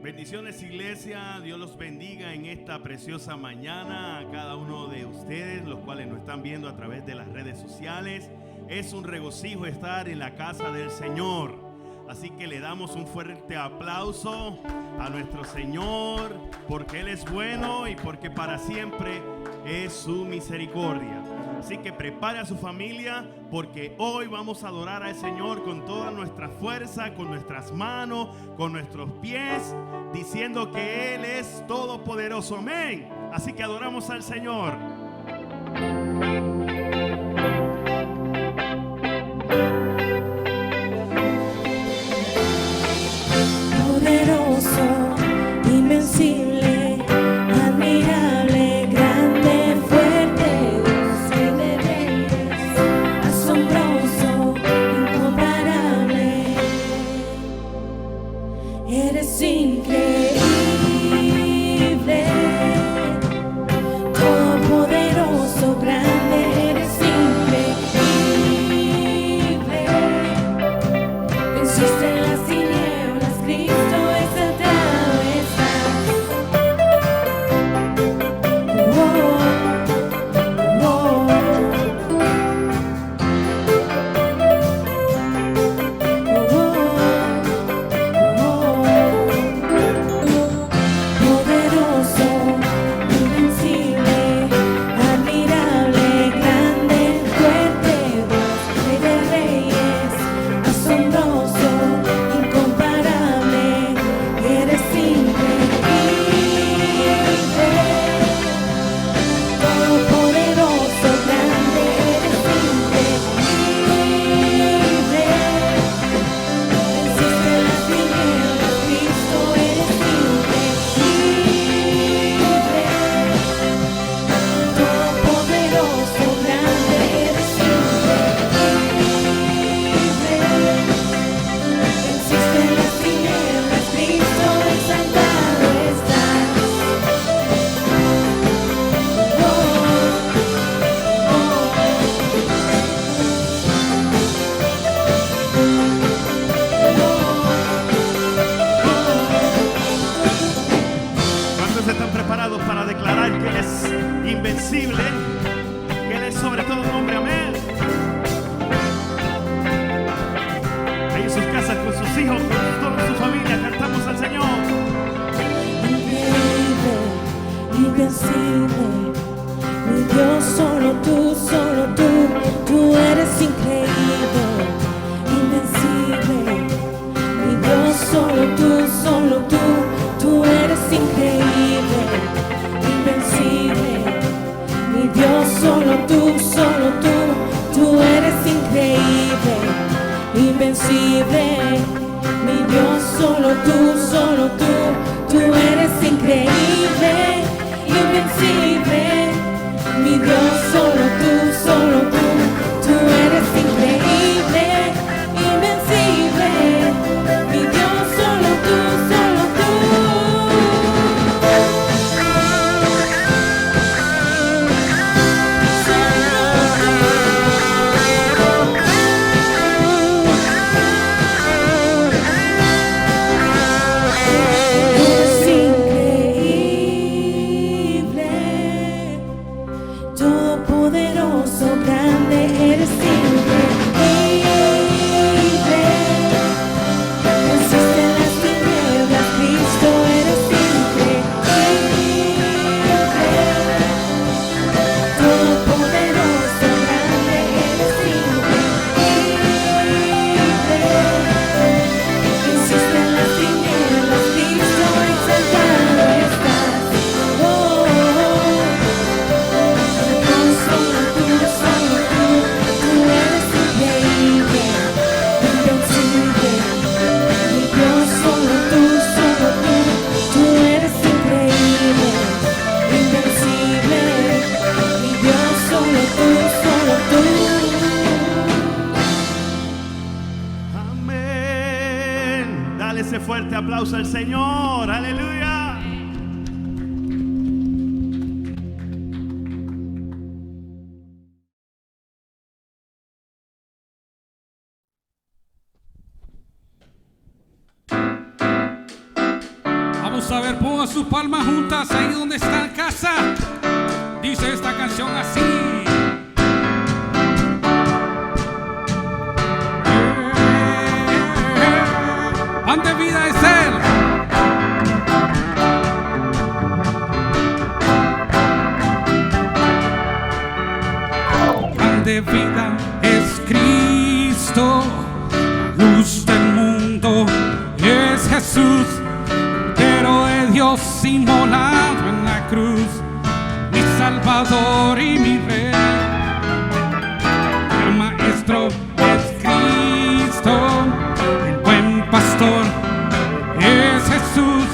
Bendiciones, iglesia. Dios los bendiga en esta preciosa mañana a cada uno de ustedes, los cuales nos están viendo a través de las redes sociales. Es un regocijo estar en la casa del Señor. Así que le damos un fuerte aplauso a nuestro Señor, porque Él es bueno y porque para siempre es su misericordia. Así que prepare a su familia, porque hoy vamos a adorar al Señor con toda nuestra fuerza, con nuestras manos, con nuestros pies, diciendo que Él es todopoderoso. Amén. Así que adoramos al Señor. Poderoso, invencible, admirable, grande, fuerte, Dios, Rey de reyes, asombroso, incomparable. Eres increíble, todopoderoso, grande, eres increíble. Venciste en las tinieblas, Cristo exaltado estás. Oh, oh, poderoso, invencible, admirable, grande, fuerte, Dios, Rey de reyes, asombroso, incomparable, eres increíble, todopoderoso, grande, eres increíble. Venciste las tinieblas, Cristo, eres increíble. Todopoderoso, grande, eres increíble. Venciste las tinieblas, Cristo, exaltado estás. ¿Cuántos están preparados para declarar que Él es invencible? Que Él es sobre todo nombre. Amén. Ahí en sus casas, con sus hijos, con toda su familia, cantamos al Señor. Increíble, invencible, mi Dios, solo tú eres increíble, invencible, mi Dios, solo tú eres increíble, invencible, mi Dios, solo tú eres increíble, invencible, mi Dios, solo tú eres increíble, invencible, mi Dios, solo tú eres increíble, invencible, mi Dios, solo tú. Eres increíble, todopoderoso, grande, eres increíble. Venciste en las tinieblas, Cristo, eres increíble. Todopoderoso, grande, eres increíble. Venciste en las tinieblas, Cristo, exaltado estás. Solo tú eres increíble, invencible, mi Dios, solo tú eres increíble, invencible, mi Dios, solo tú. Amén. Dale ese fuerte aplauso al Señor. Aleluya. Vamos a ver, pongan sus palmas juntas ahí donde está en casa. Dice esta canción así. Pan de vida es Él. Pan de vida es Cristo, luz del mundo es Jesús, Cordero de Dios inmolado en la cruz, mi Salvador y mi Rey. El Maestro es Cristo, el buen pastor es Jesús,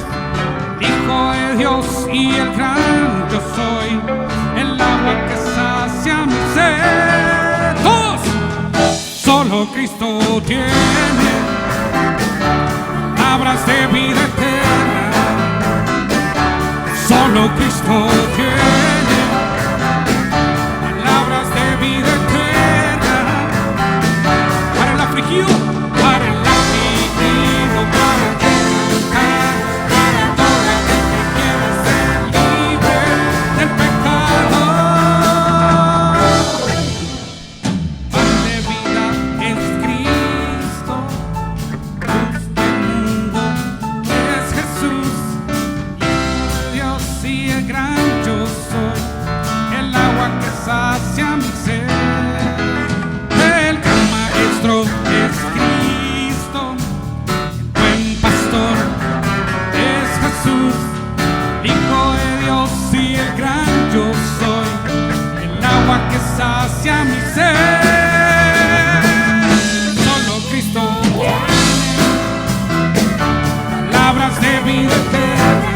Hijo de Dios y el gran yo soy, el agua que sacia mi sed. Todos, solo Cristo tiene palabras de vida eterna. Solo Cristo tiene palabras de vida eterna. Para el afligido, para el afligido, para el que busca, para todo el que quiere ser libre del pecado. Pan de vida es Cristo, luz del mundo es Jesús, Dios y el gran yo soy, el agua que sacia mi sed. El gran Maestro es Cristo, el buen pastor es Jesús, Hijo de Dios y el gran yo soy, el agua que sacia mi sed. Solo Cristo tiene palabras de vida eterna.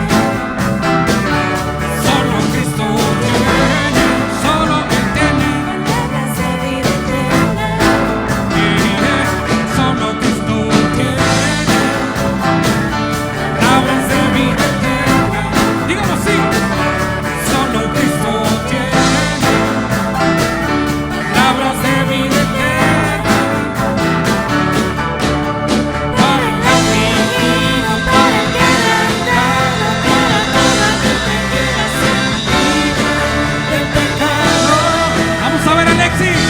Solo Cristo tiene, solo Él tiene. Palabras de vida eterna. Solo Cristo tiene palabras de vida eterna. Dígalo así. Solo Cristo tiene palabras de vida eterna. Para el afligido, para el que pecado, para todo aquel que quiera ser libre del pecado. Vamos a ver, Alexis.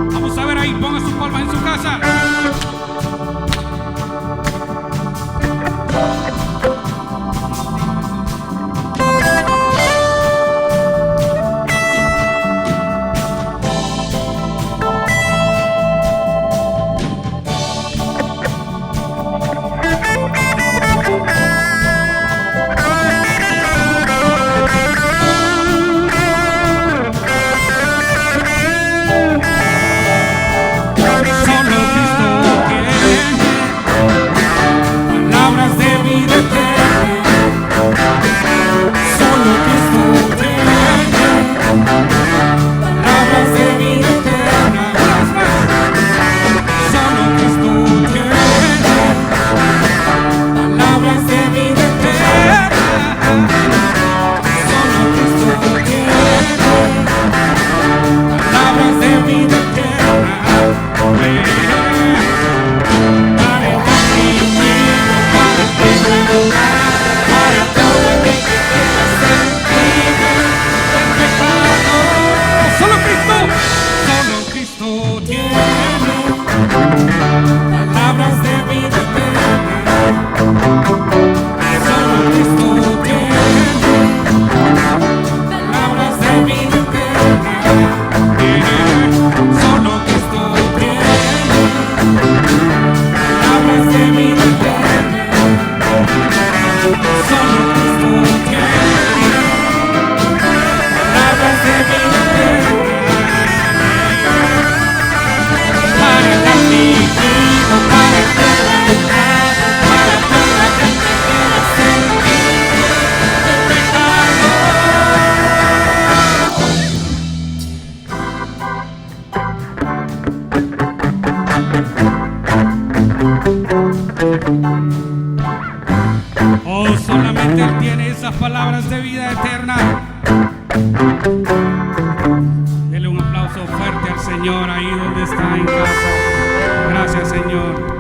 Vamos a ver ahí, ponga sus palmas en su casa. Solo Cristo tiene palabras de vida eterna. Solo Cristo tiene palabras de vida eterna. Una vez más. Solo Cristo tiene palabras de vida eterna. Solo Cristo tiene palabras de vida eterna. Para el afligido, para el que pecado, para todo el que quiera ser libre del pecado. Solo Cristo tiene palabras de vida eterna. Solo Cristo tiene palabras de vida eterna. Solo Cristo tiene palabras de vida eterna. Solo Cristo tiene palabras de vida eterna. Para el afligido, Gracias, Señor.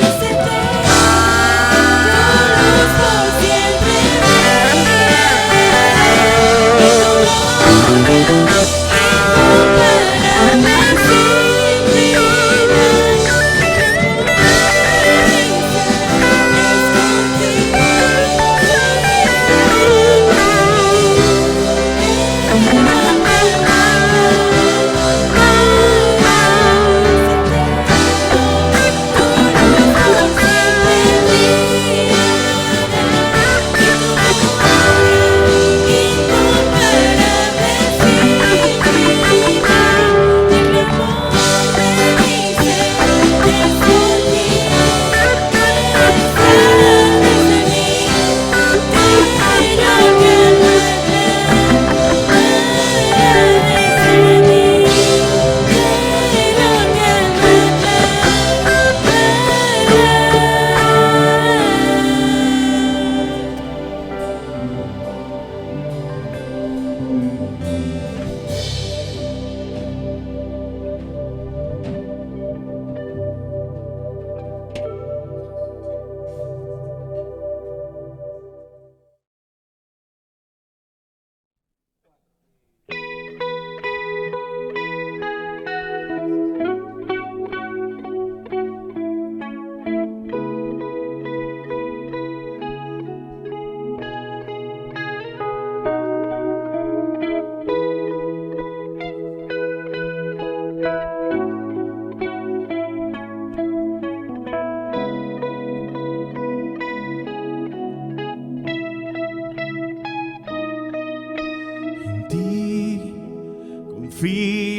Yo sé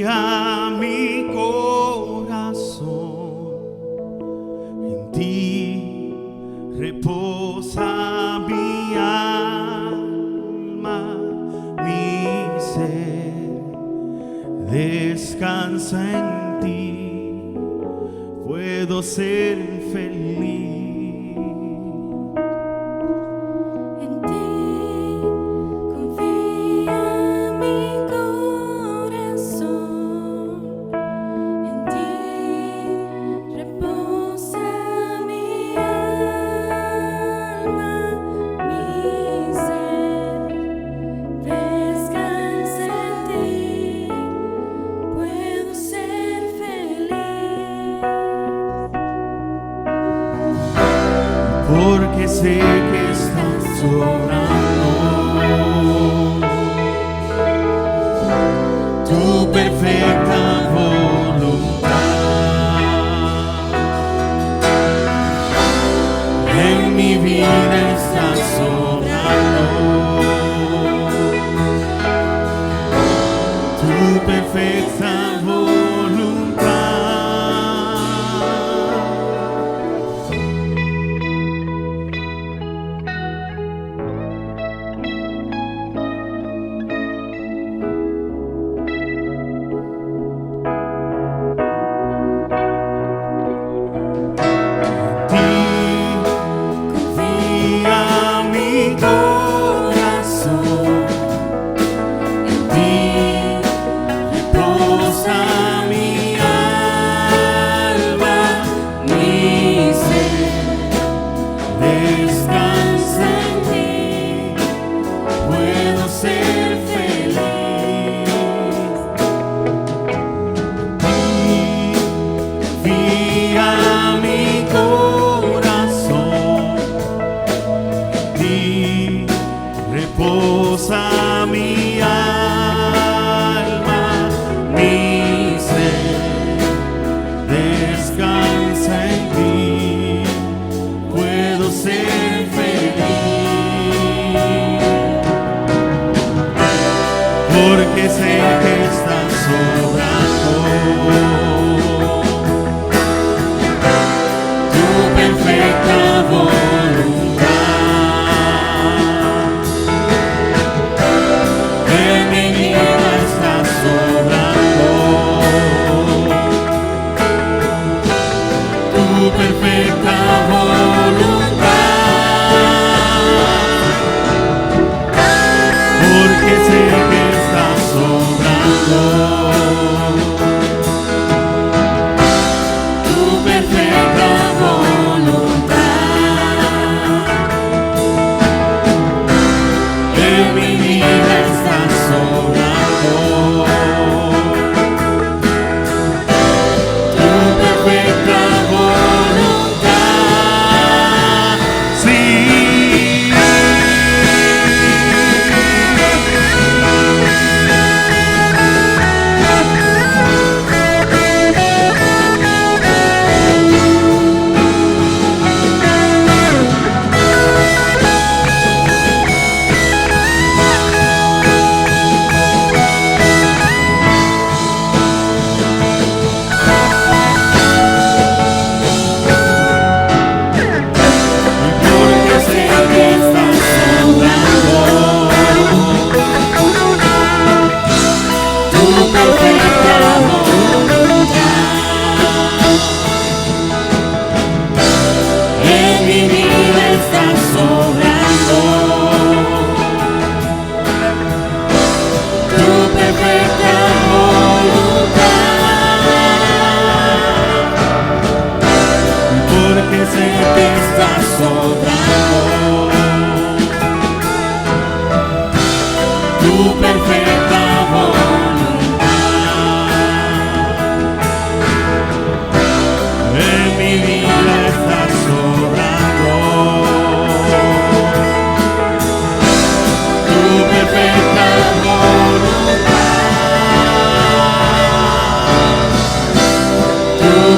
confía mi corazón, en ti reposa mi alma, mi ser descansa en ti, puedo ser feliz. Porque sé que estás obrando tu perfecta voluntad en mi vida, estás obrando tu perfecta voluntad. Reposa mi alma, mi ser descansa en ti, puedo ser feliz, porque sé que estás obrando tu perfecta voluntad. Perfecta voluntad, porque sé que estás obrando tu perfecta voluntad en mi vida, estás obrando tu perfecta voluntad. Sí.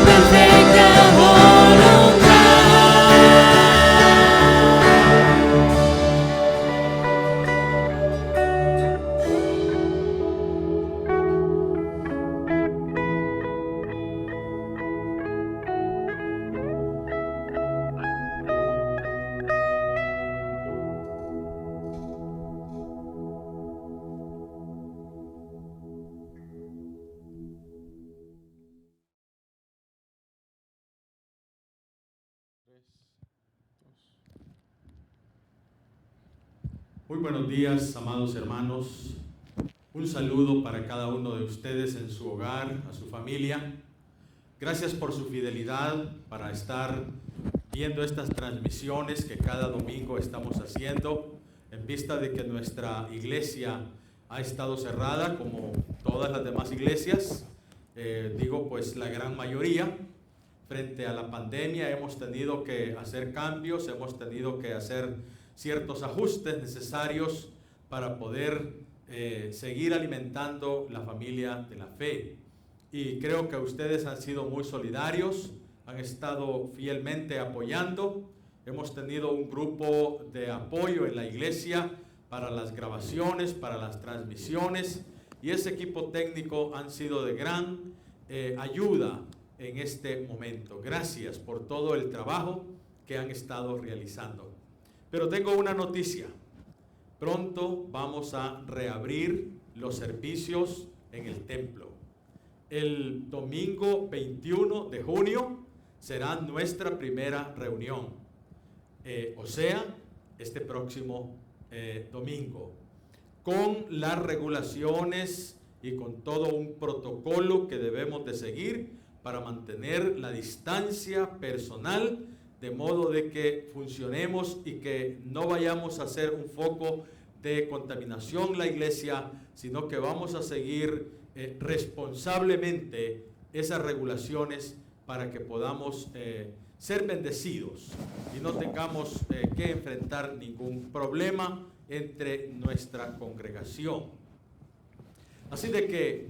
perfecta voluntad. Muy buenos días, amados hermanos. Un saludo para cada uno de ustedes en su hogar, a su familia. Gracias por su fidelidad para estar viendo estas transmisiones que cada domingo estamos haciendo en vista de que nuestra iglesia ha estado cerrada como todas las demás iglesias. Pues la gran mayoría. Frente a la pandemia hemos tenido que hacer cambios, hemos tenido que hacer ciertos ajustes necesarios para poder seguir alimentando la familia de la fe. Y creo que ustedes han sido muy solidarios, han estado fielmente apoyando. Hemos tenido un grupo de apoyo en la iglesia para las grabaciones, para las transmisiones, y ese equipo técnico han sido de gran ayuda en este momento. Gracias por todo el trabajo que han estado realizando. Pero tengo una noticia. Pronto vamos a reabrir los servicios en el templo. El domingo 21 de junio será nuestra primera reunión. Este próximo domingo, con las regulaciones y con todo un protocolo que debemos de seguir para mantener la distancia personal, de modo de que funcionemos y que no vayamos a ser un foco de contaminación la iglesia, sino que vamos a seguir responsablemente esas regulaciones para que podamos ser bendecidos y no tengamos que enfrentar ningún problema entre nuestra congregación. Así de que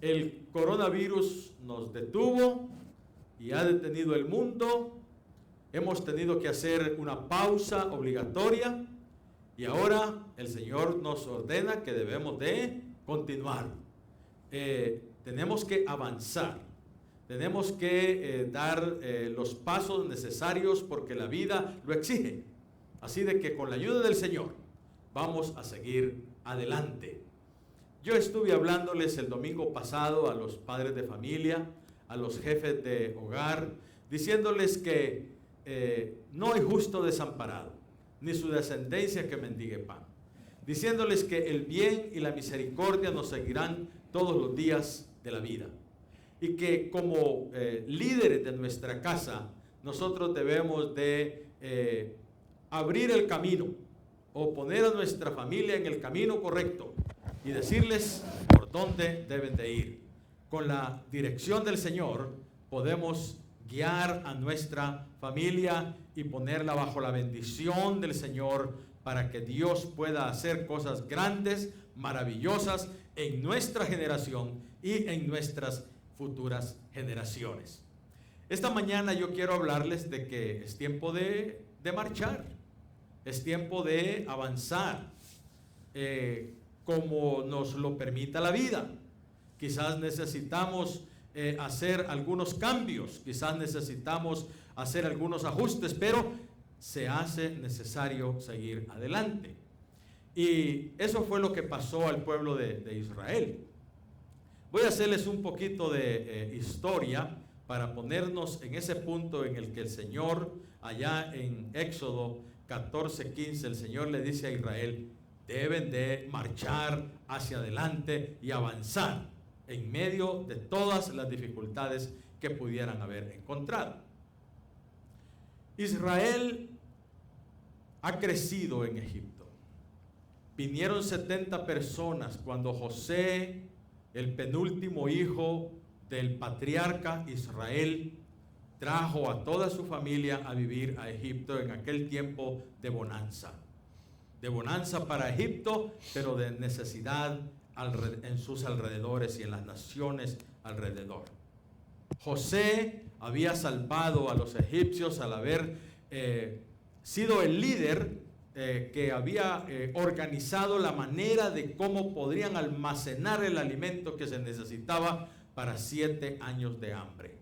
el coronavirus nos detuvo y ha detenido el mundo. Hemos tenido que hacer una pausa obligatoria y ahora el Señor nos ordena que debemos de continuar. Tenemos que avanzar, tenemos que dar los pasos necesarios porque la vida lo exige. Así de que con la ayuda del Señor vamos a seguir adelante. Yo estuve hablándoles el domingo pasado a los padres de familia, a los jefes de hogar, diciéndoles que no hay justo desamparado, ni su descendencia que mendigue pan. Diciéndoles que el bien y la misericordia nos seguirán todos los días de la vida. Y que como líderes de nuestra casa, nosotros debemos de abrir el camino o poner a nuestra familia en el camino correcto y decirles por dónde deben de ir. Con la dirección del Señor podemos guiar a nuestra familia y ponerla bajo la bendición del Señor para que Dios pueda hacer cosas grandes, maravillosas en nuestra generación y en nuestras futuras generaciones. Esta mañana yo quiero hablarles de que es tiempo de marchar, es tiempo de avanzar como nos lo permita la vida. Quizás necesitamos hacer algunos cambios, quizás necesitamos hacer algunos ajustes, pero se hace necesario seguir adelante. Y eso fue lo que pasó al pueblo de Israel. Voy a hacerles un poquito de historia para ponernos en ese punto en el que el Señor, allá en Éxodo 14:15, el Señor le dice a Israel: deben de marchar hacia adelante y avanzar en medio de todas las dificultades que pudieran haber encontrado. Israel ha crecido en Egipto. Vinieron 70 personas cuando José, el penúltimo hijo del patriarca Israel, trajo a toda su familia a vivir a Egipto en aquel tiempo de bonanza. De bonanza para Egipto, pero de necesidad en sus alrededores y en las naciones alrededor. José había salvado a los egipcios al haber sido el líder que había organizado la manera de cómo podrían almacenar el alimento que se necesitaba para 7 años de hambre.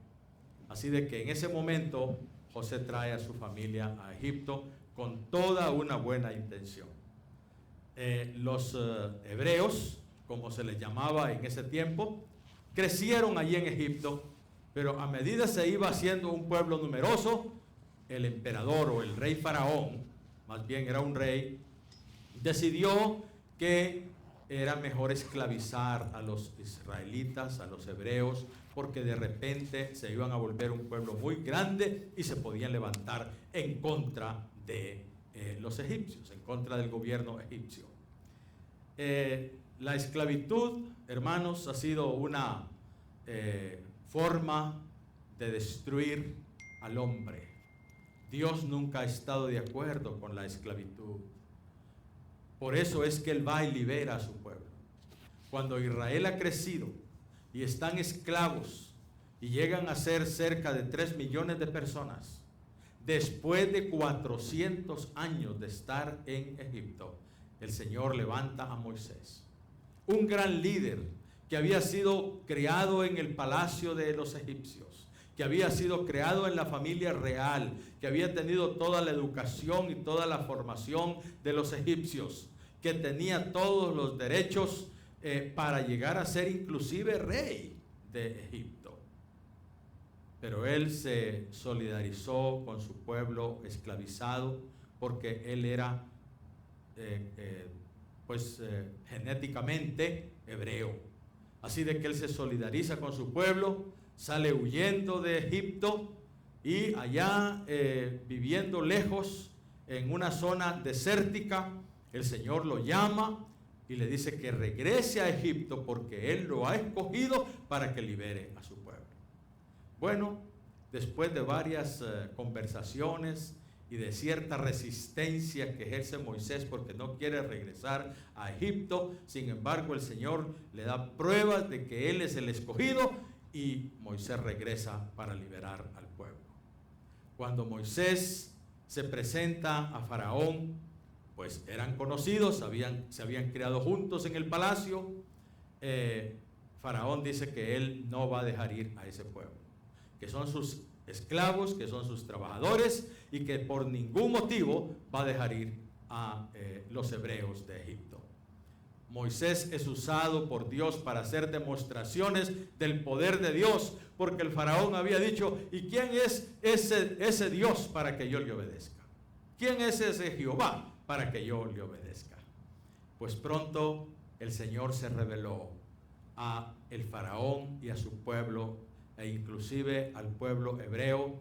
Así de que en ese momento José trae a su familia a Egipto con toda una buena intención. Los hebreos, como se les llamaba en ese tiempo, crecieron allí en Egipto, pero a medida se iba haciendo un pueblo numeroso, el emperador o el rey faraón, más bien era un rey, decidió que era mejor esclavizar a los israelitas, a los hebreos, porque de repente se iban a volver un pueblo muy grande y se podían levantar en contra de los egipcios, en contra del gobierno egipcio. La esclavitud, hermanos, ha sido una forma de destruir al hombre. Dios nunca ha estado de acuerdo con la esclavitud. Por eso es que Él va y libera a su pueblo. Cuando Israel ha crecido y están esclavos y llegan a ser cerca de 3 millones de personas, después de 400 años de estar en Egipto, el Señor levanta a Moisés, un gran líder que había sido criado en el palacio de los egipcios, que había sido creado en la familia real, que había tenido toda la educación y toda la formación de los egipcios, que tenía todos los derechos para llegar a ser inclusive rey de Egipto. Pero él se solidarizó con su pueblo esclavizado porque él era genéticamente hebreo. Así de que él se solidariza con su pueblo, sale huyendo de Egipto y allá viviendo lejos en una zona desértica, el Señor lo llama y le dice que regrese a Egipto porque Él lo ha escogido para que libere a su pueblo. Bueno, después de varias conversaciones y de cierta resistencia que ejerce Moisés porque no quiere regresar a Egipto, sin embargo el Señor le da pruebas de que Él es el escogido y Moisés regresa para liberar al pueblo. Cuando Moisés se presenta a Faraón, pues eran conocidos, se habían criado juntos en el palacio. Faraón dice que él no va a dejar ir a ese pueblo, que son sus esclavos, que son sus trabajadores y que por ningún motivo va a dejar ir a los hebreos de Egipto. Moisés es usado por Dios para hacer demostraciones del poder de Dios, porque el faraón había dicho: ¿y quién es ese Dios para que yo le obedezca? ¿Quién es ese Jehová para que yo le obedezca? Pues pronto el Señor se reveló a el faraón y a su pueblo, e inclusive al pueblo hebreo,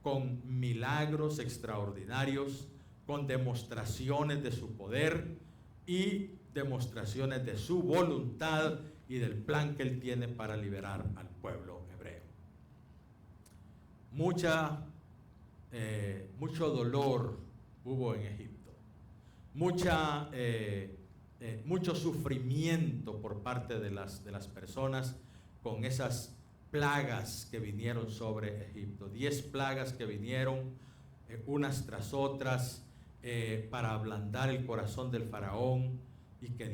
con milagros extraordinarios, con demostraciones de su poder y demostraciones de su voluntad y del plan que Él tiene para liberar al pueblo hebreo. Mucho dolor hubo en Egipto, mucho sufrimiento por parte de las personas con esas plagas que vinieron sobre Egipto. 10 plagas que vinieron unas tras otras para ablandar el corazón del faraón y que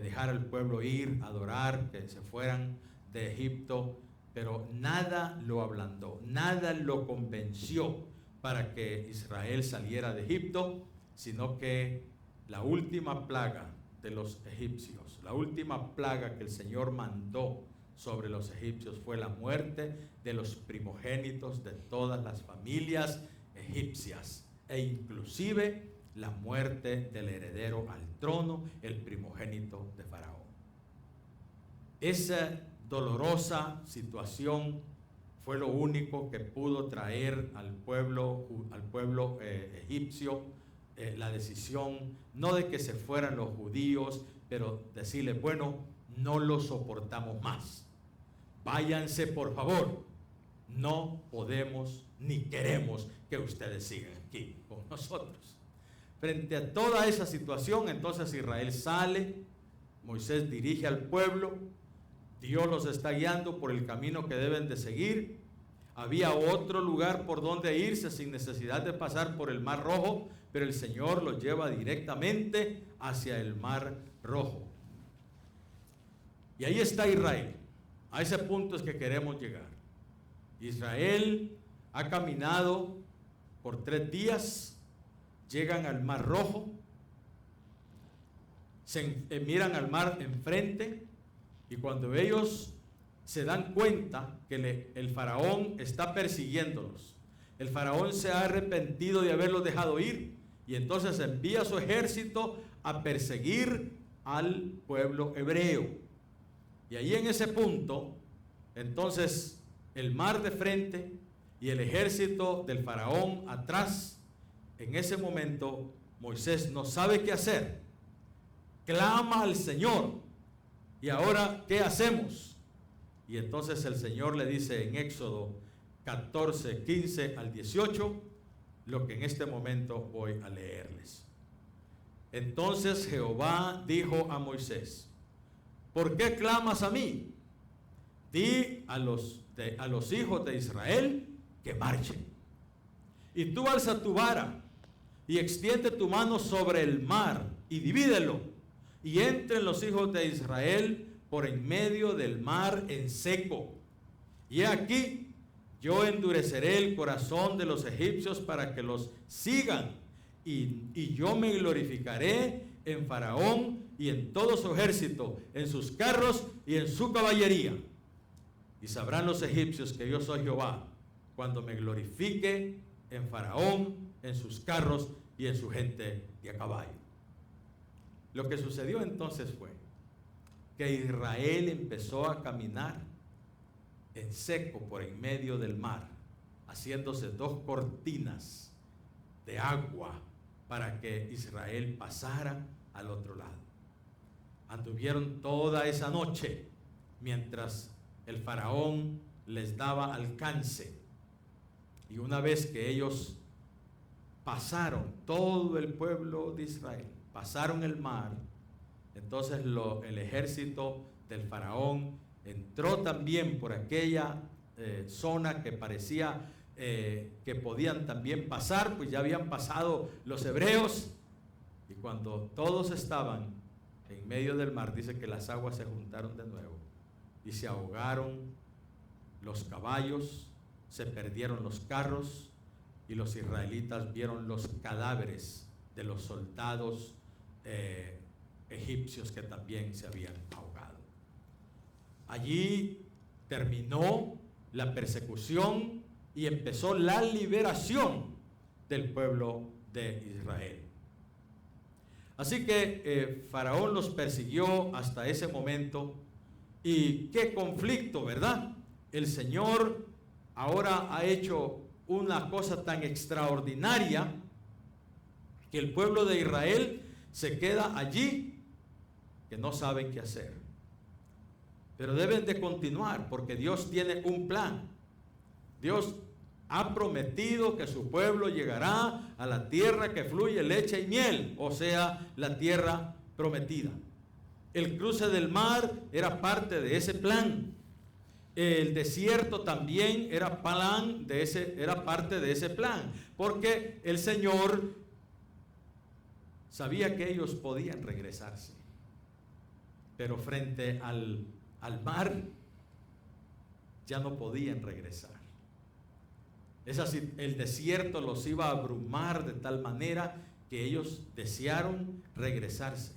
dejara al pueblo ir, adorar, que se fueran de Egipto, pero nada lo ablandó, nada lo convenció para que Israel saliera de Egipto, sino que la última plaga de los egipcios, la última plaga que el Señor mandó sobre los egipcios fue la muerte de los primogénitos de todas las familias egipcias, e inclusive la muerte del heredero al trono, el primogénito de Faraón. Esa dolorosa situación fue lo único que pudo traer al pueblo egipcio la decisión, no de que se fueran los judíos, pero decirles: bueno, no lo soportamos más, váyanse por favor, no podemos ni queremos que ustedes sigan aquí con nosotros. Frente a toda esa situación, entonces Israel sale, Moisés dirige al pueblo, Dios los está guiando por el camino que deben de seguir. Había otro lugar por donde irse sin necesidad de pasar por el Mar Rojo, pero el Señor los lleva directamente hacia el Mar Rojo. Y ahí está Israel. A ese punto es que queremos llegar. Israel ha caminado por 3 días, llegan al Mar Rojo, se miran al mar enfrente, y cuando ellos se dan cuenta que el faraón está persiguiéndolos, el faraón se ha arrepentido de haberlos dejado ir y entonces envía su ejército a perseguir al pueblo hebreo. Y ahí en ese punto, entonces el mar de frente y el ejército del faraón atrás. En ese momento Moisés no sabe qué hacer, clama al Señor. Y ahora, ¿qué hacemos? Y entonces el Señor le dice en Éxodo 14, 15 al 18, lo que en este momento voy a leerles. Entonces Jehová dijo a Moisés: ¿por qué clamas a mí? Di a los hijos de Israel que marchen. Y tú alza tu vara y extiende tu mano sobre el mar y divídelo, y entren los hijos de Israel por en medio del mar en seco. Y he aquí, yo endureceré el corazón de los egipcios para que los sigan, y yo me glorificaré en Faraón y en todo su ejército, en sus carros y en su caballería. Y sabrán los egipcios que yo soy Jehová, cuando me glorifique en Faraón, en sus carros y en su gente de a caballo. Lo que sucedió entonces fue que Israel empezó a caminar en seco por en medio del mar, haciéndose dos cortinas de agua para que Israel pasara al otro lado. Anduvieron toda esa noche mientras el faraón les daba alcance, y una vez que ellos pasaron, todo el pueblo de Israel pasaron el mar, entonces el ejército del faraón entró también por aquella zona que parecía que podían también pasar, pues ya habían pasado los hebreos, y cuando todos estaban en medio del mar, dice que las aguas se juntaron de nuevo y se ahogaron los caballos, se perdieron los carros, y los israelitas vieron los cadáveres de los soldados egipcios que también se habían ahogado. Allí terminó la persecución y empezó la liberación del pueblo de Israel. Así que Faraón los persiguió hasta ese momento, y qué conflicto, ¿verdad? El Señor ahora ha hecho una cosa tan extraordinaria que el pueblo de Israel se queda allí, que no saben qué hacer. Pero deben de continuar, porque Dios tiene un plan. Dios ha prometido que su pueblo llegará a la tierra que fluye leche y miel, o sea, la tierra prometida. El cruce del mar era parte de ese plan. El desierto también era parte de ese plan, porque el Señor sabía que ellos podían regresarse, pero frente al mar ya no podían regresar. Es así, el desierto los iba a abrumar de tal manera que ellos desearon regresarse.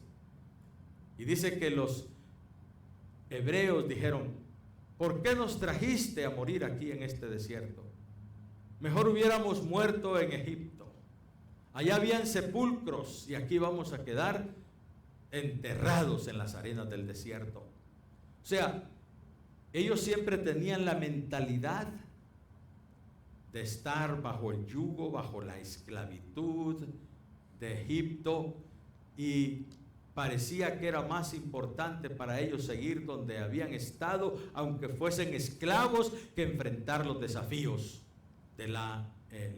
Y dice que los hebreos dijeron: ¿por qué nos trajiste a morir aquí en este desierto? Mejor hubiéramos muerto en Egipto. Allá habían sepulcros y aquí vamos a quedar enterrados en las arenas del desierto. O sea, ellos siempre tenían la mentalidad de estar bajo el yugo, bajo la esclavitud de Egipto, y parecía que era más importante para ellos seguir donde habían estado, aunque fuesen esclavos, que enfrentar los desafíos de la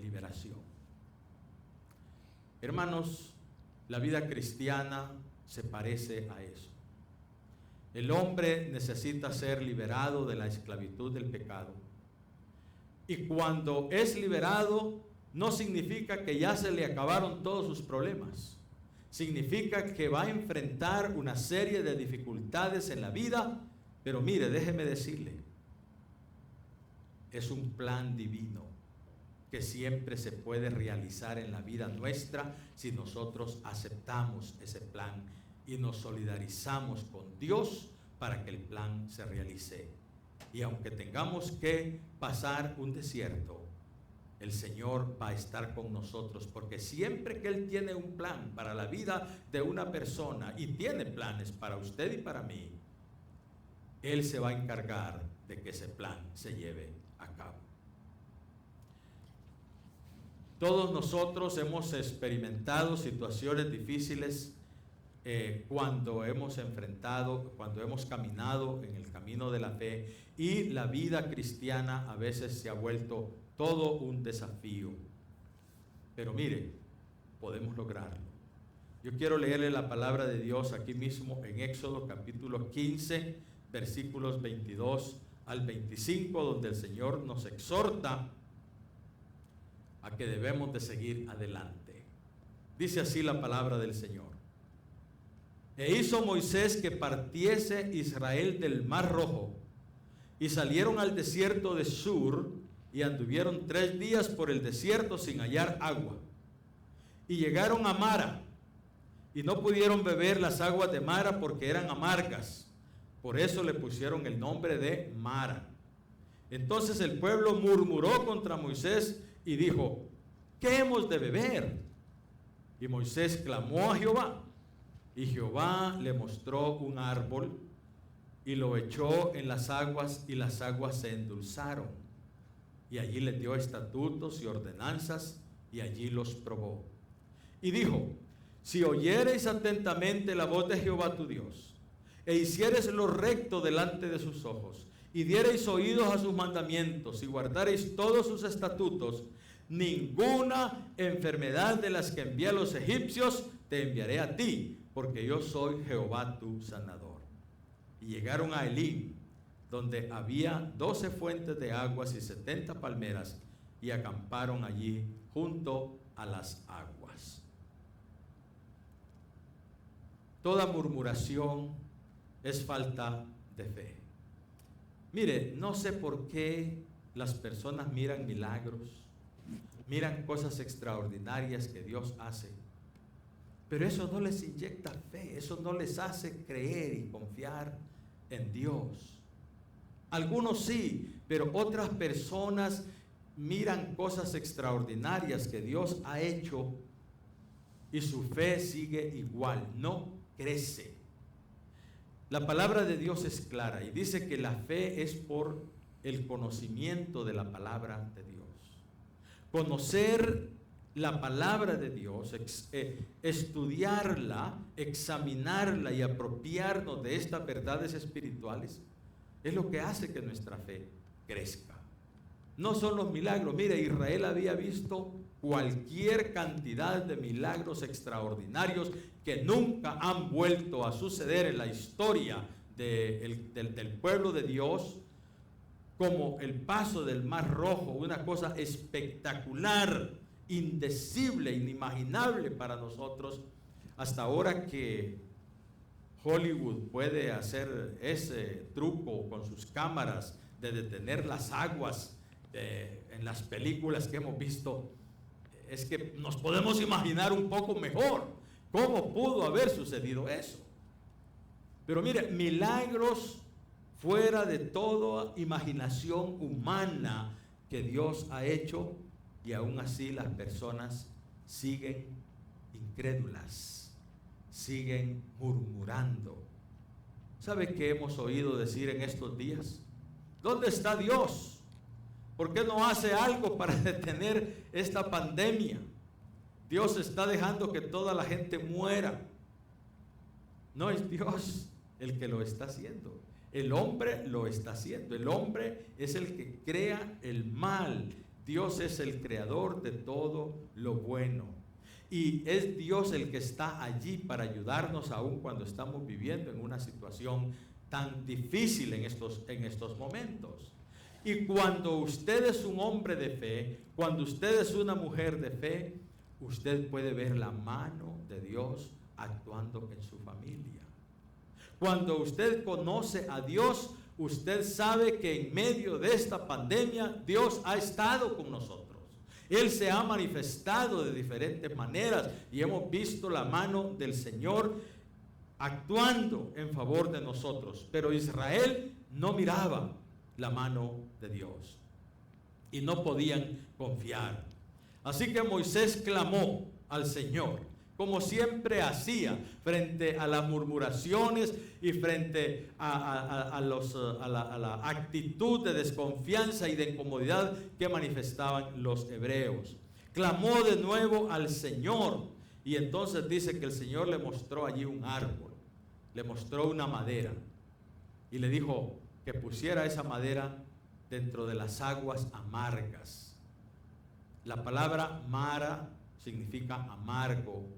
liberación. Hermanos, la vida cristiana se parece a eso. El hombre necesita ser liberado de la esclavitud del pecado. Y cuando es liberado, no significa que ya se le acabaron todos sus problemas. Significa que va a enfrentar una serie de dificultades en la vida, pero mire, déjeme decirle, es un plan divino que siempre se puede realizar en la vida nuestra si nosotros aceptamos ese plan y nos solidarizamos con Dios para que el plan se realice. Y aunque tengamos que pasar un desierto, el Señor va a estar con nosotros, porque siempre que Él tiene un plan para la vida de una persona, y tiene planes para usted y para mí, Él se va a encargar de que ese plan se lleve a cabo. Todos nosotros hemos experimentado situaciones difíciles cuando hemos caminado en el camino de la fe, y la vida cristiana a veces se ha vuelto todo un desafío. Pero mire, podemos lograrlo. Yo quiero leerle la palabra de Dios aquí mismo en Éxodo capítulo 15, versículos 22 al 25, donde el Señor nos exhorta a que debemos de seguir adelante. Dice así la palabra del Señor: E hizo Moisés que partiese Israel del Mar Rojo, y salieron al desierto de Sur, y anduvieron 3 días por el desierto sin hallar agua. Y llegaron a Mara, y no pudieron beber las aguas de Mara porque eran amargas. Por eso le pusieron el nombre de Mara. Entonces el pueblo murmuró contra Moisés y dijo: ¿qué hemos de beber? Y Moisés clamó a Jehová, y Jehová le mostró un árbol, y lo echó en las aguas, y las aguas se endulzaron. Y allí les dio estatutos y ordenanzas, y allí los probó. Y dijo: si oyereis atentamente la voz de Jehová tu Dios, e hiciereis lo recto delante de sus ojos, y diereis oídos a sus mandamientos, y guardareis todos sus estatutos, ninguna enfermedad de las que envié a los egipcios te enviaré a ti, porque yo soy Jehová tu sanador. Y llegaron a Elim, donde había 12 fuentes de aguas y 70 palmeras, y acamparon allí junto a las aguas. Toda murmuración es falta de fe. Mire, no sé por qué las personas miran milagros, miran cosas extraordinarias que Dios hace, pero eso no les inyecta fe, eso no les hace creer y confiar en Dios. Algunos sí, pero otras personas miran cosas extraordinarias que Dios ha hecho y su fe sigue igual, no crece. La palabra de Dios es clara y dice que la fe es por el conocimiento de la palabra de Dios. Conocer la palabra de Dios, estudiarla, examinarla y apropiarnos de estas verdades espirituales es lo que hace que nuestra fe crezca. No son los milagros. Mire, Israel había visto cualquier cantidad de milagros extraordinarios que nunca han vuelto a suceder en la historia del pueblo de Dios, como el paso del Mar Rojo, una cosa espectacular, indecible, inimaginable para nosotros, hasta ahora que Hollywood puede hacer ese truco con sus cámaras de detener las aguas en las películas que hemos visto. Es que nos podemos imaginar un poco mejor cómo pudo haber sucedido eso. Pero mire, milagros fuera de toda imaginación humana que Dios ha hecho, y aún así las personas siguen incrédulas, siguen murmurando. ¿Sabe qué hemos oído decir en estos días? ¿Dónde está Dios? ¿Por qué no hace algo para detener esta pandemia? Dios está dejando que toda la gente muera. No es Dios el que lo está haciendo. El hombre lo está haciendo. El hombre es el que crea el mal. Dios es el creador de todo lo bueno. Y es Dios el que está allí para ayudarnos aún cuando estamos viviendo en una situación tan difícil en estos momentos. Y cuando usted es un hombre de fe, cuando usted es una mujer de fe, usted puede ver la mano de Dios actuando en su familia. Cuando usted conoce a Dios, usted sabe que en medio de esta pandemia Dios ha estado con nosotros. Él se ha manifestado de diferentes maneras y hemos visto la mano del Señor actuando en favor de nosotros. Pero Israel no miraba la mano de Dios. y no podían confiar. Así que Moisés clamó al Señor, como siempre hacía, frente a las murmuraciones y frente a la actitud de desconfianza y de incomodidad que manifestaban los hebreos. Clamó de nuevo al Señor, y entonces dice que el Señor le mostró allí un árbol, le mostró una madera, y le dijo que pusiera esa madera dentro de las aguas amargas. La palabra mara significa amargo,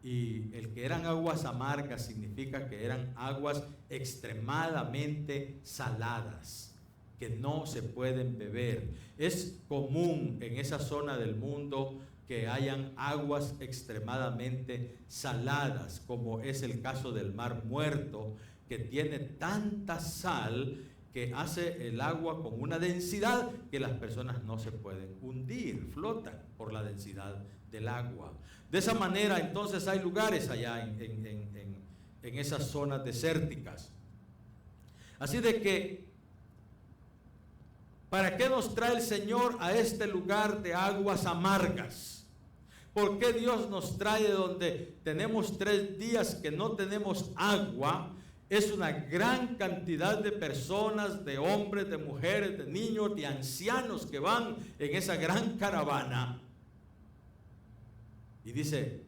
y el que eran aguas amargas significa que eran aguas extremadamente saladas, que no se pueden beber. Es común en esa zona del mundo que hayan aguas extremadamente saladas, como es el caso del Mar Muerto, que tiene tanta sal que hace el agua con una densidad que las personas no se pueden hundir, flotan por la densidad del agua. De esa manera, entonces, hay lugares allá en esas zonas desérticas. Así de que, ¿para qué nos trae el Señor a este lugar de aguas amargas? ¿Por qué Dios nos trae donde tenemos 3 días que no tenemos agua? Es una gran cantidad de personas, de hombres, de mujeres, de niños, de ancianos que van en esa gran caravana. Y dice,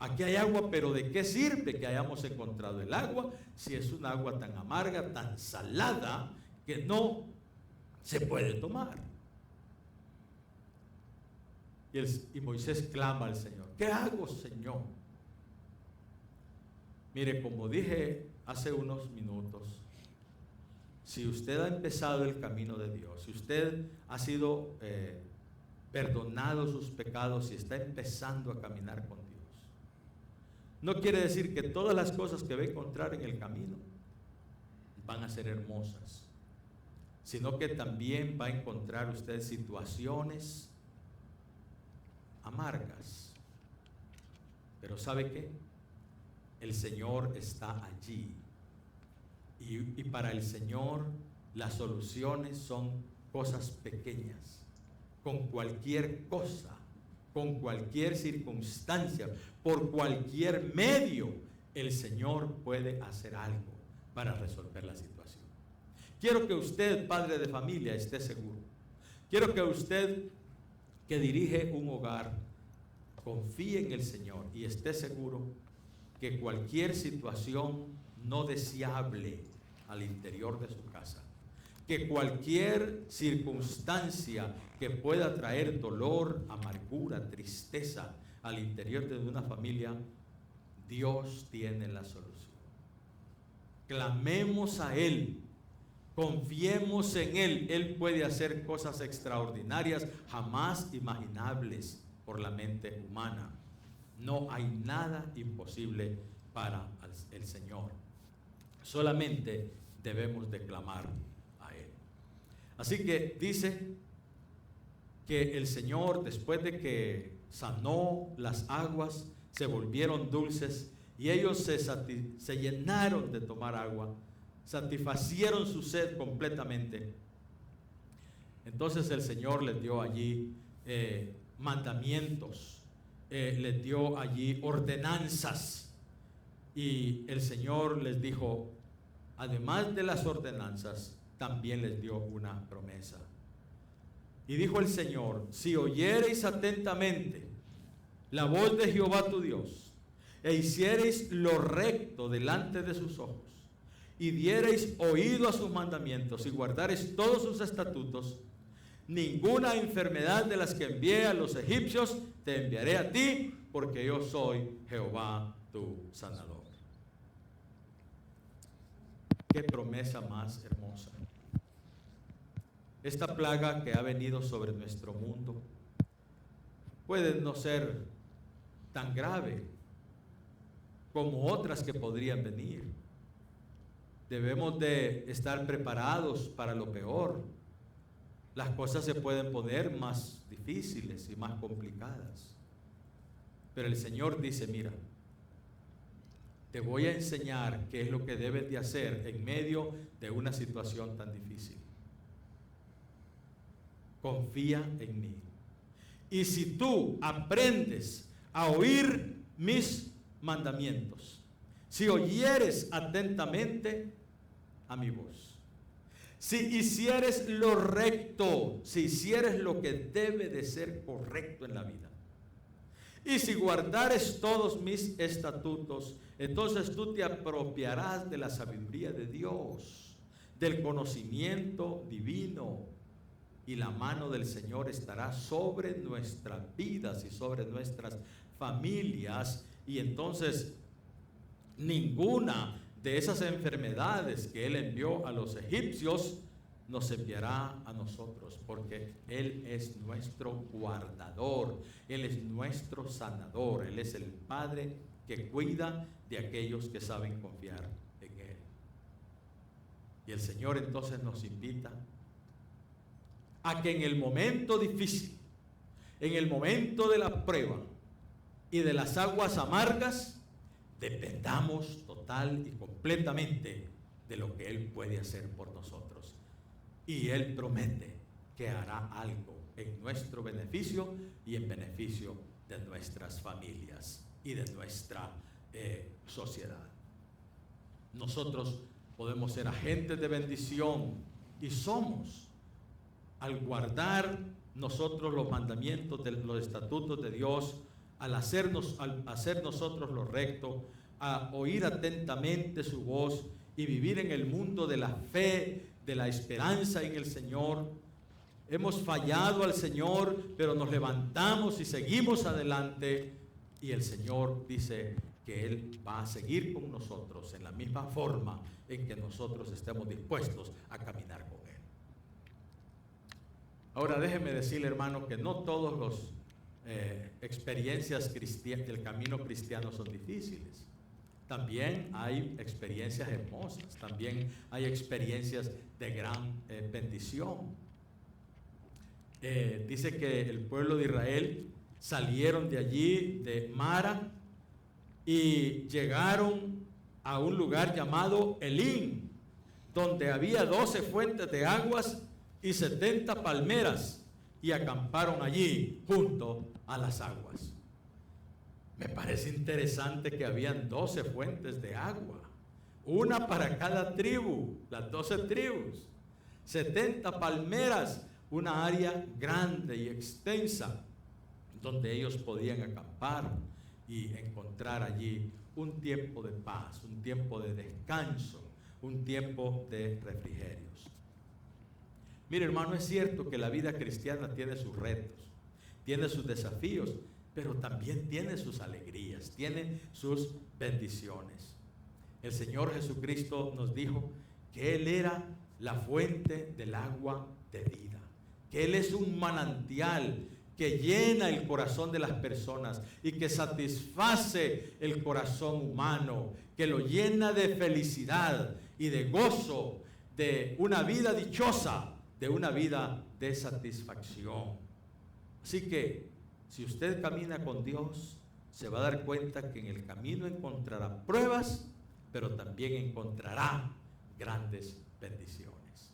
aquí hay agua, pero ¿de qué sirve que hayamos encontrado el agua si es un agua tan amarga, tan salada, que no se puede tomar? Y Moisés clama al Señor, ¿qué hago, Señor? Mire, como dije hace unos minutos, si usted ha empezado el camino de Dios, si usted ha sido perdonado sus pecados y está empezando a caminar con Dios, no quiere decir que todas las cosas que va a encontrar en el camino van a ser hermosas, sino que también va a encontrar usted situaciones amargas. Pero ¿sabe qué? El Señor está allí, y para el Señor las soluciones son cosas pequeñas. Con cualquier cosa, con cualquier circunstancia, por cualquier medio, el Señor puede hacer algo para resolver la situación. Quiero que usted, padre de familia, esté seguro. Quiero que usted, que dirige un hogar, confíe en el Señor y esté seguro que cualquier situación no deseable al interior de su casa, que cualquier circunstancia que pueda traer dolor, amargura, tristeza al interior de una familia, Dios tiene la solución. Clamemos a Él, confiemos en Él. Él puede hacer cosas extraordinarias, jamás imaginables por la mente humana. No hay nada imposible para el Señor. Solamente debemos de clamar a Él. Así que dice que el Señor, después de que sanó las aguas, se volvieron dulces y ellos se llenaron de tomar agua, satisfacieron su sed completamente. Entonces el Señor les dio allí mandamientos, les dio allí ordenanzas, y el Señor les dijo, además de las ordenanzas, también les dio una promesa. Y dijo el Señor, si oyereis atentamente la voz de Jehová tu Dios, e hiciereis lo recto delante de sus ojos, y diereis oído a sus mandamientos, y guardareis todos sus estatutos, ninguna enfermedad de las que envié a los egipcios te enviaré a ti, porque yo soy Jehová tu sanador. Qué promesa más hermosa. Esta plaga que ha venido sobre nuestro mundo puede no ser tan grave como otras que podrían venir. Debemos de estar preparados para lo peor. Las cosas se pueden poner más difíciles y más complicadas. Pero el Señor dice, mira, te voy a enseñar qué es lo que debes de hacer en medio de una situación tan difícil. confía en mí. Y si tú aprendes a oír mis mandamientos, si oyeres atentamente a mi voz, si hicieres lo recto, si hicieres lo que debe de ser correcto en la vida, y si guardares todos mis estatutos, entonces tú te apropiarás de la sabiduría de Dios, del conocimiento divino, y la mano del Señor estará sobre nuestras vidas y sobre nuestras familias, y entonces ninguna de esas enfermedades que Él envió a los egipcios nos enviará a nosotros, porque Él es nuestro guardador, Él es nuestro sanador, Él es el Padre que cuida de aquellos que saben confiar en Él. Y el Señor entonces nos invita a que en el momento difícil, en el momento de la prueba y de las aguas amargas, dependamos total y completamente de lo que Él puede hacer por nosotros. Y Él promete que hará algo en nuestro beneficio y en beneficio de nuestras familias y de nuestra sociedad. Nosotros podemos ser agentes de bendición, y somos, al guardar nosotros los mandamientos, los estatutos de Dios, al hacer nosotros lo recto, a oír atentamente su voz y vivir en el mundo de la fe, de la esperanza en el Señor. Hemos fallado al Señor, pero nos levantamos y seguimos adelante, y el Señor dice que Él va a seguir con nosotros en la misma forma en que nosotros estemos dispuestos a caminar con Él. Ahora déjeme decirle, hermano, que no todas las experiencias del camino cristiano son difíciles. También hay experiencias hermosas, también hay experiencias de gran bendición. Dice que el pueblo de Israel salieron de allí, de Mara, y llegaron a un lugar llamado Elín, donde había 12 fuentes de aguas y 70 palmeras, y acamparon allí junto a las aguas. Me parece interesante que habían 12 fuentes de agua, una para cada tribu, las 12 tribus, 70 palmeras, una área grande y extensa donde ellos podían acampar y encontrar allí un tiempo de paz, un tiempo de descanso, un tiempo de refrigerios. Mire, hermano, es cierto que la vida cristiana tiene sus retos, tiene sus desafíos, pero también tiene sus alegrías, tiene sus bendiciones. El Señor Jesucristo nos dijo que Él era la fuente del agua de vida, que Él es un manantial que llena el corazón de las personas y que satisface el corazón humano, que lo llena de felicidad y de gozo, de una vida dichosa, de una vida de satisfacción. Así que si usted camina con Dios, se va a dar cuenta que en el camino encontrará pruebas, pero también encontrará grandes bendiciones.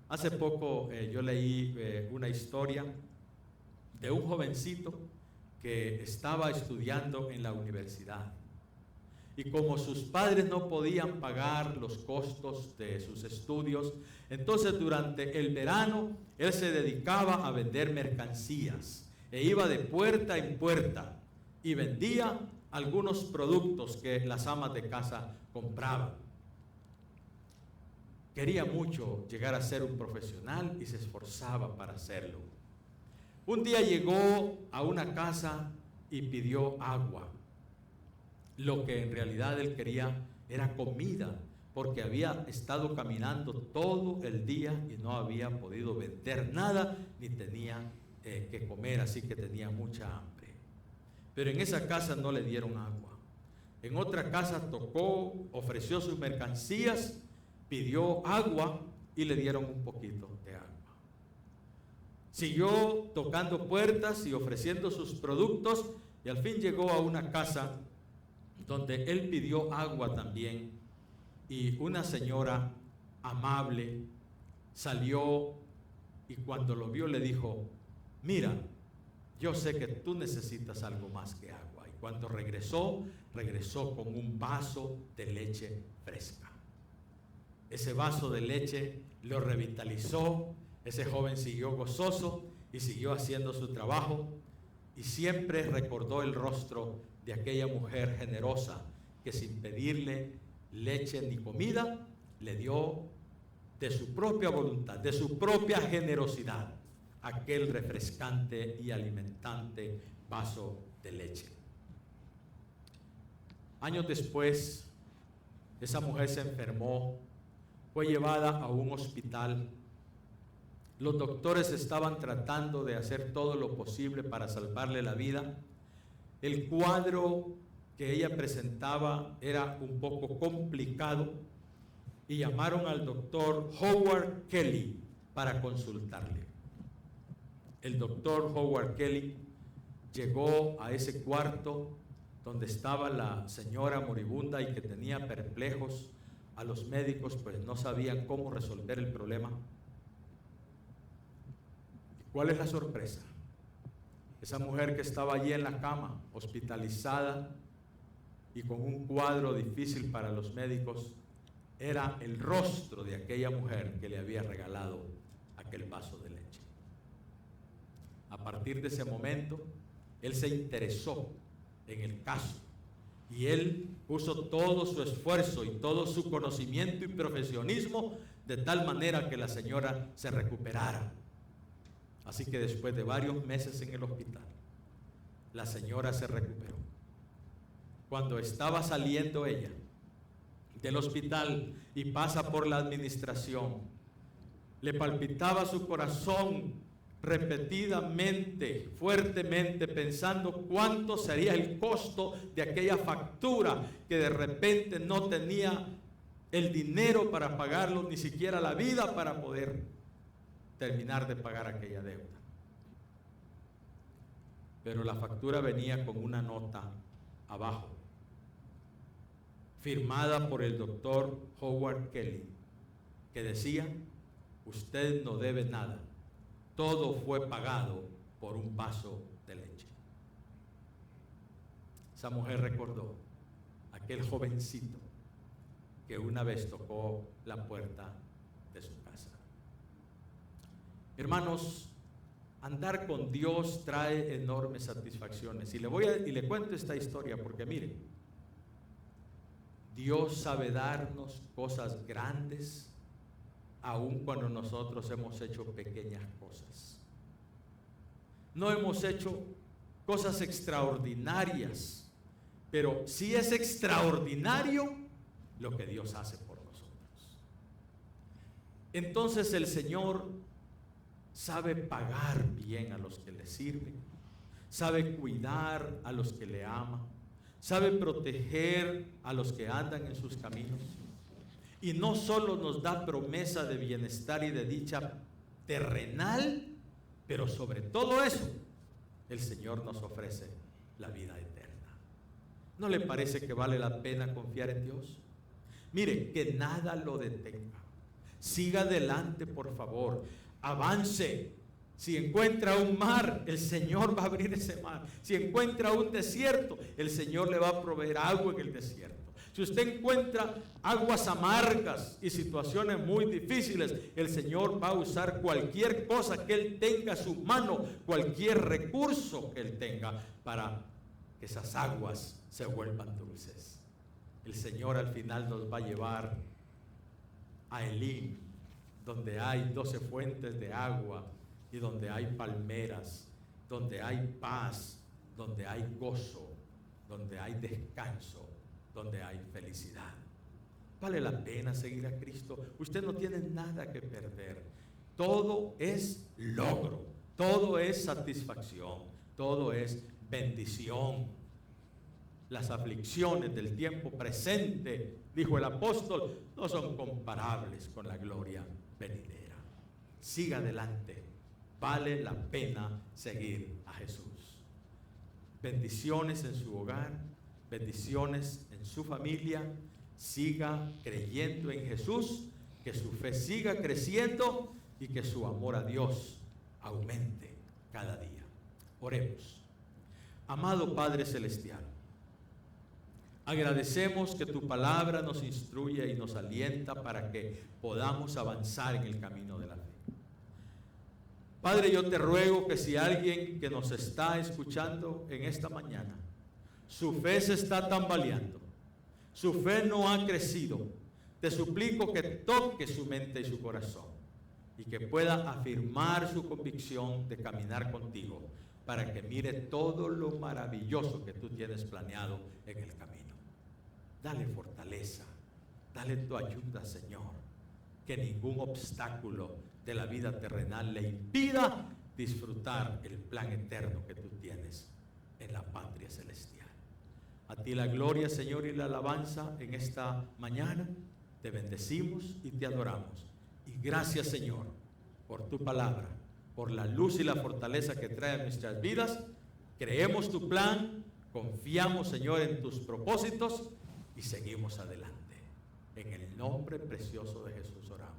Hace poco yo leí una historia de un jovencito que estaba estudiando en la universidad. Y como sus padres no podían pagar los costos de sus estudios, entonces durante el verano él se dedicaba a vender mercancías e iba de puerta en puerta y vendía algunos productos que las amas de casa compraban. Quería mucho llegar a ser un profesional y se esforzaba para hacerlo. Un día llegó a una casa y pidió agua. Lo que en realidad él quería era comida, porque había estado caminando todo el día y no había podido vender nada, ni tenía que comer, así que tenía mucha hambre. Pero en esa casa no le dieron agua. En otra casa tocó, ofreció sus mercancías, pidió agua y le dieron un poquito de agua. Siguió tocando puertas y ofreciendo sus productos, y al fin llegó a una casa donde él pidió agua también, y una señora amable salió y cuando lo vio le dijo: mira, yo sé que tú necesitas algo más que agua. Y cuando regresó con un vaso de leche fresca. Ese vaso de leche lo revitalizó. Ese joven siguió gozoso y siguió haciendo su trabajo, y siempre recordó el rostro de aquella mujer generosa que, sin pedirle leche ni comida, le dio de su propia voluntad, de su propia generosidad, aquel refrescante y alimentante vaso de leche. Años después, esa mujer se enfermó, fue llevada a un hospital. Los doctores estaban tratando de hacer todo lo posible para salvarle la vida. El cuadro que ella presentaba era un poco complicado y llamaron al doctor Howard Kelly para consultarle. El doctor Howard Kelly llegó a ese cuarto donde estaba la señora moribunda y que tenía perplejos a los médicos, pues no sabían cómo resolver el problema. ¿Cuál es la sorpresa? Esa mujer que estaba allí en la cama, hospitalizada y con un cuadro difícil para los médicos, era el rostro de aquella mujer que le había regalado aquel vaso de leche. A partir de ese momento, él se interesó en el caso y él puso todo su esfuerzo y todo su conocimiento y profesionismo de tal manera que la señora se recuperara. Así que después de varios meses en el hospital, la señora se recuperó. Cuando estaba saliendo ella del hospital y pasa por la administración, le palpitaba su corazón repetidamente, fuertemente, pensando cuánto sería el costo de aquella factura que de repente no tenía el dinero para pagarlo, ni siquiera la vida para poder terminar de pagar aquella deuda. Pero la factura venía con una nota abajo, firmada por el doctor Howard Kelly, que decía: usted no debe nada, todo fue pagado por un vaso de leche. Esa mujer recordó aquel jovencito que una vez tocó la puerta de su casa. Hermanos, andar con Dios trae enormes satisfacciones. Y le cuento esta historia porque miren, Dios sabe darnos cosas grandes aun cuando nosotros hemos hecho pequeñas cosas. No hemos hecho cosas extraordinarias, pero sí es extraordinario lo que Dios hace por nosotros. Entonces el Señor sabe pagar bien a los que le sirven, sabe cuidar a los que le aman, sabe proteger a los que andan en sus caminos. Y no solo nos da promesa de bienestar y de dicha terrenal, pero sobre todo eso, el Señor nos ofrece la vida eterna. ¿No le parece que vale la pena confiar en Dios? Mire, que nada lo detenga. Siga adelante, por favor. Avance. Si encuentra un mar, el Señor va a abrir ese mar. Si encuentra un desierto, el Señor le va a proveer agua en el desierto. Si usted encuentra aguas amargas y situaciones muy difíciles, el Señor va a usar cualquier cosa que Él tenga a su mano, cualquier recurso que Él tenga para que esas aguas se vuelvan dulces. El Señor al final nos va a llevar a Elín, donde hay 12 fuentes de agua y donde hay palmeras, donde hay paz, donde hay gozo, donde hay descanso, donde hay felicidad. Vale la pena seguir a Cristo. Usted no tiene nada que perder. Todo es logro, todo es satisfacción, todo es bendición. Las aflicciones del tiempo presente, dijo el apóstol, no son comparables con la gloria venidera. Siga adelante. Vale la pena seguir a Jesús. Bendiciones en su hogar, bendiciones en su familia. Siga creyendo en Jesús, que su fe siga creciendo y que su amor a Dios aumente cada día. Oremos. Amado Padre Celestial, agradecemos que tu palabra nos instruye y nos alienta para que podamos avanzar en el camino de la fe. Padre, yo te ruego que si alguien que nos está escuchando en esta mañana, su fe se está tambaleando, su fe no ha crecido, te suplico que toque su mente y su corazón y que pueda afirmar su convicción de caminar contigo para que mire todo lo maravilloso que tú tienes planeado en el camino. Dale fortaleza, dale tu ayuda, Señor, que ningún obstáculo de la vida terrenal le impida disfrutar el plan eterno que tú tienes en la patria celestial. A ti la gloria, Señor, y la alabanza en esta mañana. Te bendecimos y te adoramos. Y gracias, Señor, por tu palabra, por la luz y la fortaleza que trae a nuestras vidas. Creemos tu plan, confiamos, Señor, en tus propósitos y seguimos adelante. En el nombre precioso de Jesús oramos.